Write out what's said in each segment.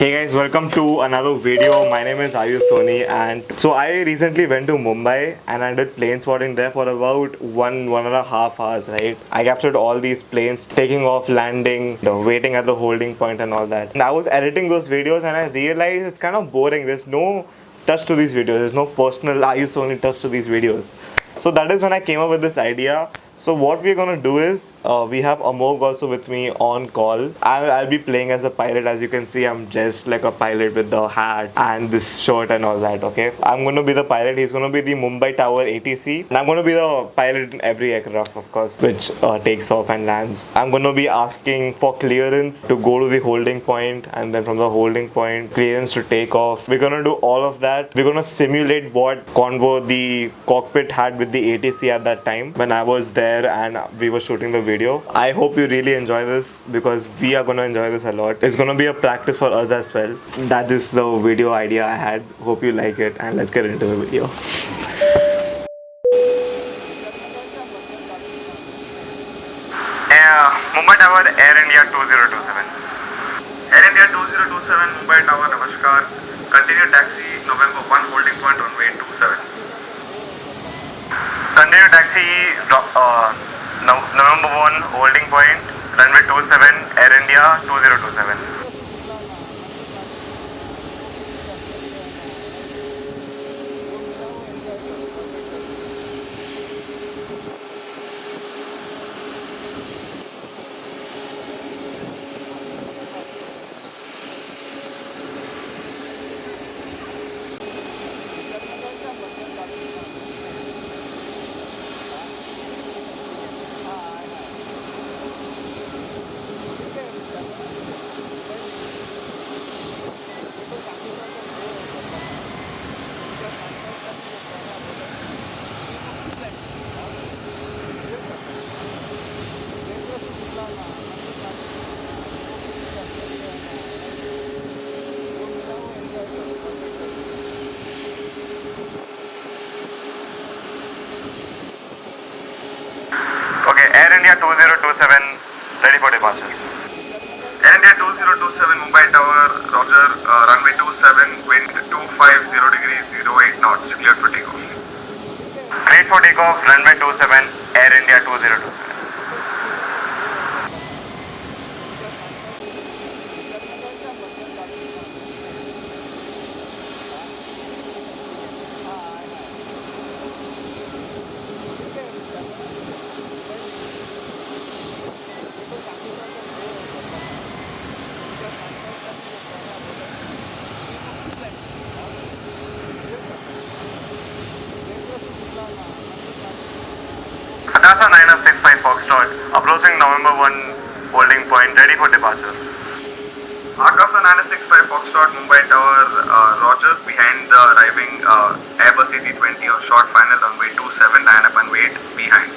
Hey guys, welcome to another video. My name is Aayush Soni, and so I recently went to Mumbai and I did plane spotting there for about one and a half hours, right? I captured all these planes taking off, landing, waiting at the holding point and all that. And I was editing those videos and I realized it's kind of boring. There's no touch to these videos. There's no personal Aayush Soni touch to these videos. So that is when I came up with this idea. So what we're gonna do is we have Amogh also with me on call. I'll be playing as a pilot. As you can see, I'm dressed like a pilot with the hat and this shirt and all that. Okay, I'm gonna be the pilot. He's gonna be the Mumbai Tower ATC, and I'm gonna be the pilot in every aircraft, of course, which takes off and lands. I'm gonna be asking for clearance to go to the holding point, and then from the holding point, clearance to take off. We're gonna do all of that. We're gonna simulate what convo the cockpit had with the ATC at that time when I was there and we were shooting the video. I hope you really enjoy this because we are gonna enjoy this a lot. It's gonna be a practice for us as well. That is the video idea I had. Hope you like it, and let's get into the video. Mumbai Tower, Air India 2027. Air India 2027 Mumbai Tower, Namaskar. Continue taxi, November 1 holding point runway 27. Continue taxi, November 1 holding point, runway 27, Air India 2027. Okay, Air India 2027, ready for departure. Air India 2027 Mumbai Tower, Roger, runway 27, wind 250 degrees 08 knots, cleared for takeoff. Cleared for takeoff, runway 27, Air India 2027. Akasa 965 Foxtrot, approaching November 1 holding point, ready for departure. Akasa 965 Foxtrot Mumbai Tower, Roger, behind the arriving Airbus A320 on short final runway 27, line up and wait, behind.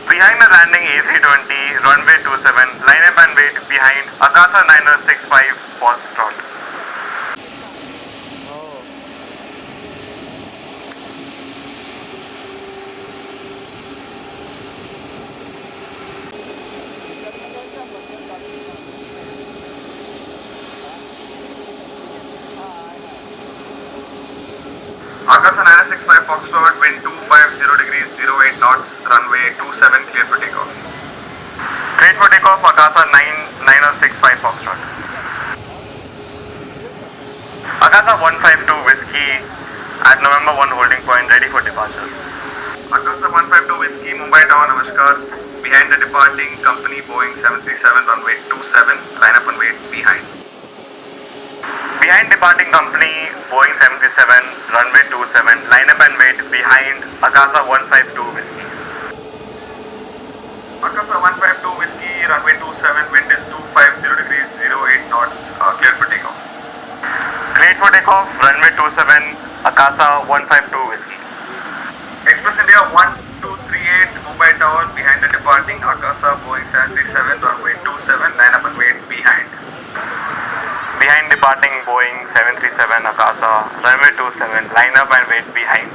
Behind the landing A320, runway 27, line up and wait behind Akasa 965 Foxtrot. Akasa 965 Foxtrot, wind 250 degrees 08 knots, runway 27, clear for takeoff. Cleared for takeoff, Akasa 965 Foxtrot. Akasa 152 Whiskey at November 1 holding point, ready for departure. Akasa 152 Whiskey, Mumbai Tower, Namaskar. Behind the departing company Boeing 737, runway 27, line up and wait, behind. Behind departing company Boeing 737, runway 27, line up and wait behind Akasa 152 Whiskey. Akasa 152 Whiskey, runway 27, wind is 250 degrees 08 knots, clear for takeoff. Cleared for takeoff, runway 27, Akasa 152 Whiskey. Express India 1238 Mumbai Tower, behind the departing Akasa Boeing 737, runway 27, line up and wait, behind. Behind departing Boeing 737 Akasa, runway 27, line up and wait behind.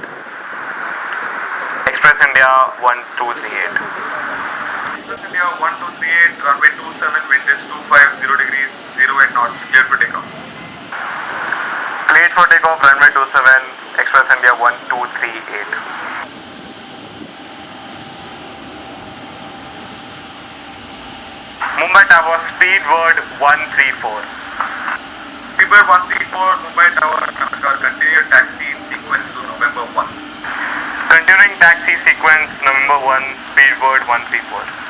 Express India 1238. Express India 1238, runway 27, wind is 250 degrees, 08 knots, clear for takeoff. Cleared for takeoff, runway 27, Express India 1238. Mumbai Tower, speedbird 134. Speedbird 134, Mumbai Tower, Namaskar, continue taxi in sequence to November 1. Continuing taxi sequence, November 1, speedbird 134.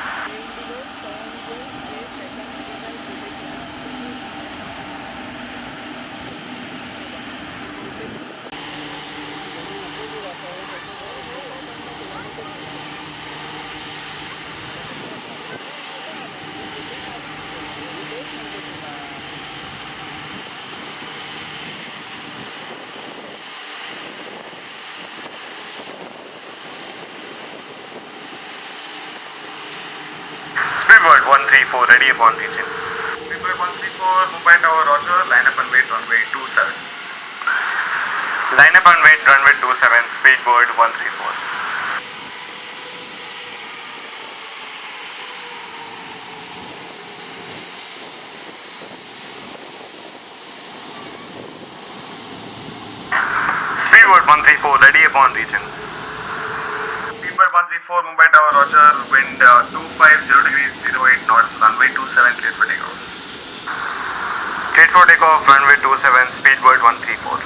Speedbird 134, ready upon reaching. Speedbird 134, Mumbai Tower, Roger, line up and wait, runway 27. Line up and wait, runway 27, speedbird 134. Speedbird 134, ready upon reaching. Speedbird 134, Mumbai Tower, Roger, wind 250 degrees, 08 knots, runway 27, clear for takeoff. Cleared for takeoff, runway 27, speedbird 134.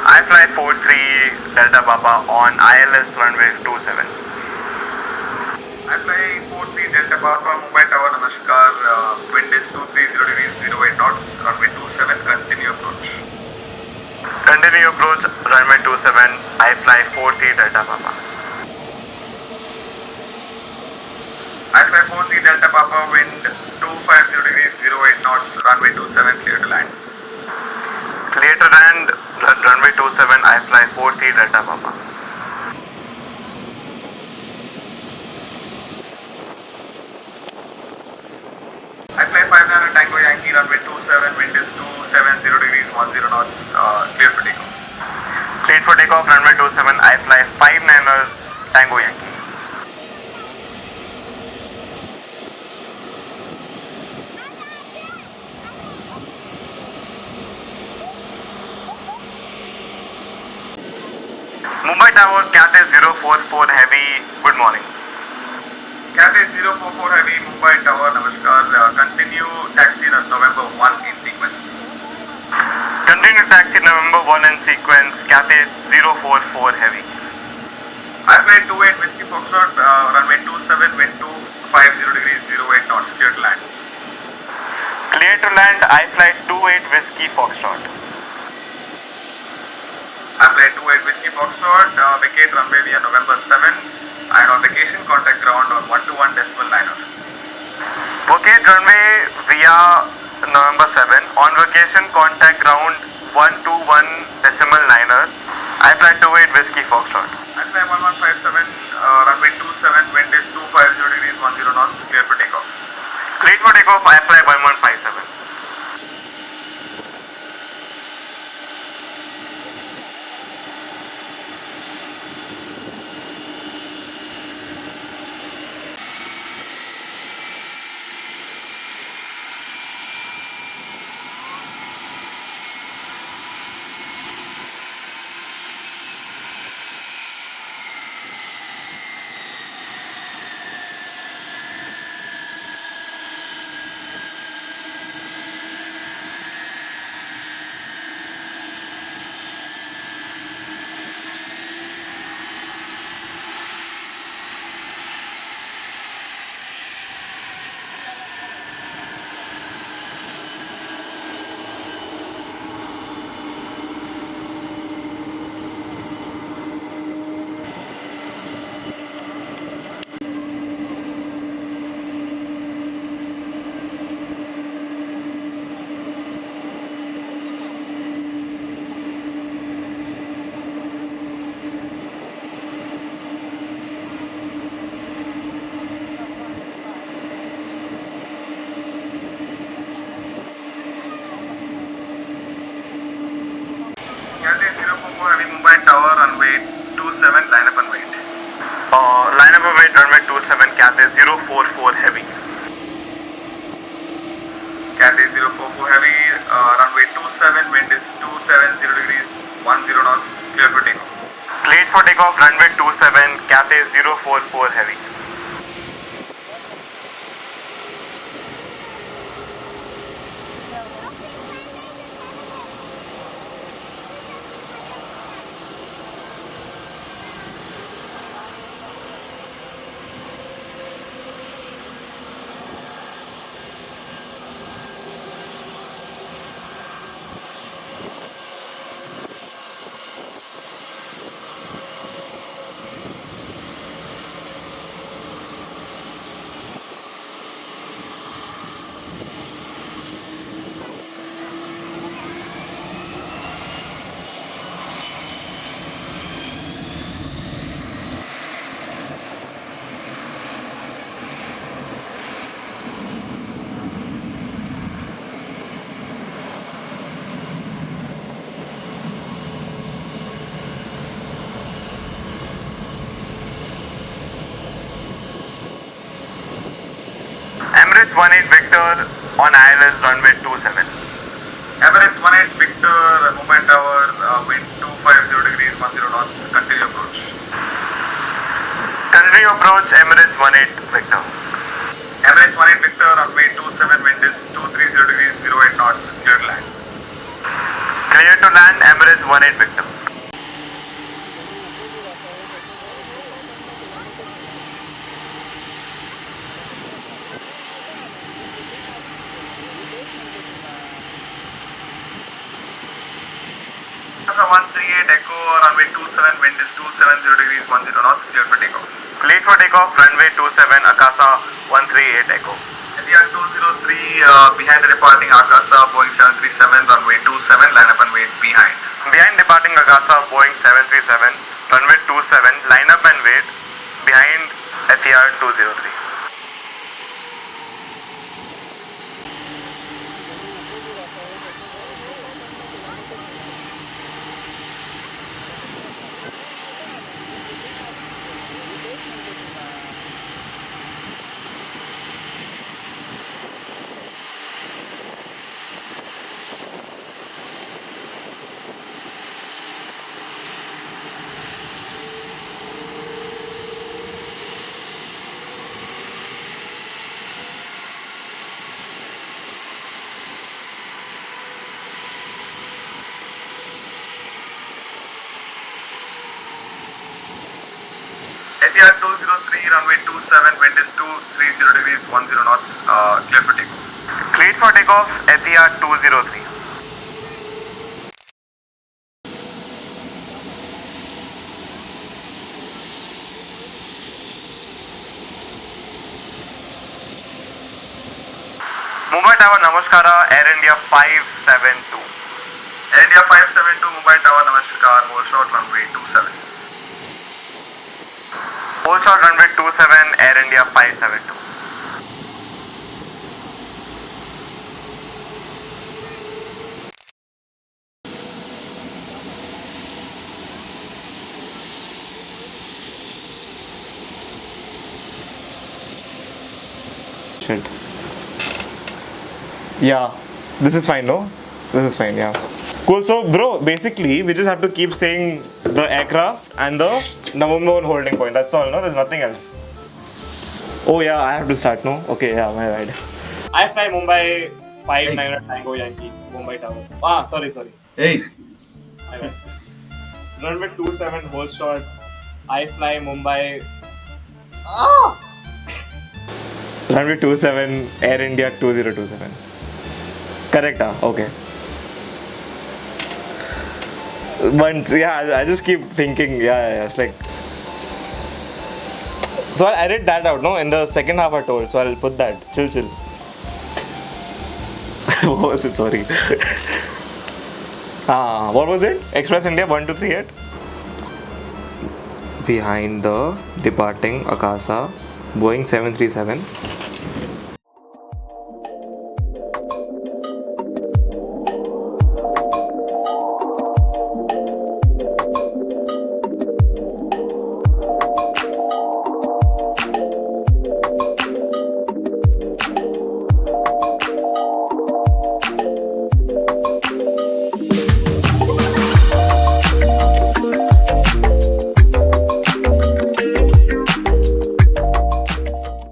I fly 43 Delta Papa on ILS runway 27. I fly 43 Delta Papa, Mumbai Tower, Namaskar, wind is 230 degrees, 08 knots, runway 27, continue approach. Continue approach, runway 27, I fly 43 Delta Papa. I fly 43 Delta Papa, wind 250 degrees, 08 knots, runway 27, clear to land. Clear to land, runway 27, I fly 43 Delta Papa. I fly 59 Tango Yankee, runway 27, wind is 270 degrees, 10 knots, clear for takeoff. Cleared for takeoff, runway 27, I fly 59 Tango Yankee. Mumbai Tower, Cathay 044 Heavy, good morning. Cathay 044 Heavy, Mumbai Tower, Namaskar, continue taxi November 1 in sequence. Continue taxi November 1 in sequence, Cathay 044 Heavy. I fly 28 Whiskey Foxtrot, runway 27, wind 250 degrees, 08 knots, clear to land. Clear to land, I fly 28 Whiskey Foxtrot. I fly 28 Whiskey Foxtrot, vacate runway via November 7, and on vacation contact ground on 121 decimal liner. Vacate runway via November 7. On vacation, contact ground 121 decimal liner. I fly 28 Whiskey Foxtrot. I fly 1157, runway 27, wind is 250 degrees, 10 knots, clear for takeoff. Cleared for takeoff, I fly 1157. runway 27, Cathay 044 heavy. Cathay 044 heavy, runway 27, wind is 270 degrees, 10 knots, clear for takeoff. Cleared for takeoff, runway 27, Cathay 044 heavy. Emirates 18 Victor on ILS runway 27. Emirates 18 Victor, Mumbai Tower, wind 250 degrees, 10 knots, continue approach. Continue approach, Emirates 18 Victor. Emirates 18 Victor, runway 27, wind is 230 degrees, 08 knots, clear to land. Clear to land, Emirates 18 Victor. Akasa 138 Echo, runway 27, wind is 270 degrees, 10 knots, clear for takeoff. Clear for takeoff, runway 27, Akasa 138 Echo. Etihad 203, behind the departing Akasa, Boeing 737, runway 27, line up and wait behind. Behind departing Akasa, Boeing 737, runway 27, line up and wait behind Etihad 203. Etihad 203, runway 27, wind is 230 degrees, 10 knots, clear for takeoff. Clear for takeoff, Etihad 203. Mumbai Tower, Namaskara, Air India 572. Air India 572, Mumbai Tower, Namaskar, hold short, runway 27. Hold short, runway 27, Air India 572. Shit. Yeah, this is fine, no? This is fine, yeah. Cool, so bro, basically, we just have to keep saying the aircraft and the Mumbai holding point. That's all, no? There's nothing else. Oh yeah, I have to start, no? Okay, yeah, my bad. I fly Mumbai 59 Tango Yankee, Mumbai Tower. Ah, sorry. Hey, My bad. Runway 27, hold short. I fly Mumbai. Runway 27, Air India 2027. Correct, okay. But yeah, I just keep thinking, yeah, it's like. So I'll edit that out, no? In the second half I told, so I'll put that. Chill. What was it? Sorry. What was it? Express India 1238. Behind the departing Akasa, Boeing 737.